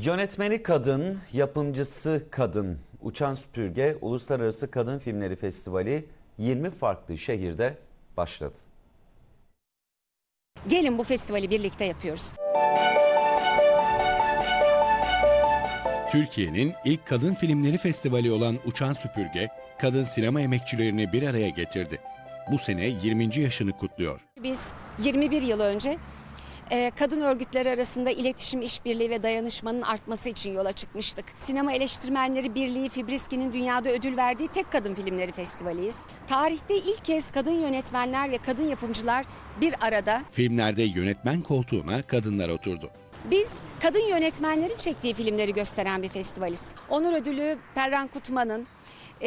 Yönetmeni kadın, yapımcısı kadın. Uçan Süpürge Uluslararası Kadın Filmleri Festivali 20 farklı şehirde başladı. Gelin bu festivali birlikte yapıyoruz. Türkiye'nin ilk kadın filmleri festivali olan Uçan Süpürge, kadın sinema emekçilerini bir araya getirdi. Bu sene 20. yaşını kutluyor. Biz 21 yıl önce kadın örgütleri arasında iletişim, işbirliği ve dayanışmanın artması için yola çıkmıştık. Sinema Eleştirmenleri Birliği Fibriski'nin dünyada ödül verdiği tek kadın filmleri festivaliyiz. Tarihte ilk kez kadın yönetmenler ve kadın yapımcılar bir arada. Filmlerde yönetmen koltuğuna kadınlar oturdu. Biz kadın yönetmenlerin çektiği filmleri gösteren bir festivaliz. Onur ödülü Perran Kutman'ın,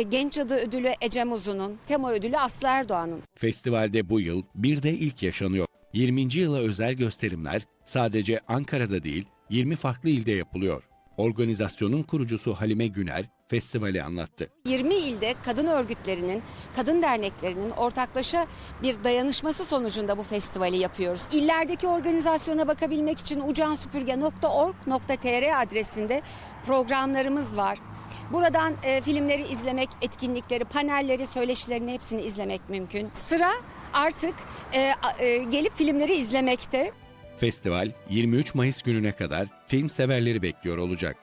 Genç Cadı ödülü Ecem Uzun'un, Tema ödülü Aslı Erdoğan'ın. Festivalde bu yıl bir de ilk yaşanıyor. 20. yıla özel gösterimler sadece Ankara'da değil 20 farklı ilde yapılıyor. Organizasyonun kurucusu Halime Güner festivali anlattı. 20 ilde kadın örgütlerinin, kadın derneklerinin ortaklaşa bir dayanışması sonucunda bu festivali yapıyoruz. İllerdeki organizasyona bakabilmek için ucansüpürge.org.tr adresinde programlarımız var. Buradan filmleri izlemek, etkinlikleri, panelleri, söyleşilerini hepsini izlemek mümkün. Sıra artık gelip filmleri izlemekte. Festival 23 Mayıs gününe kadar film severleri bekliyor olacak.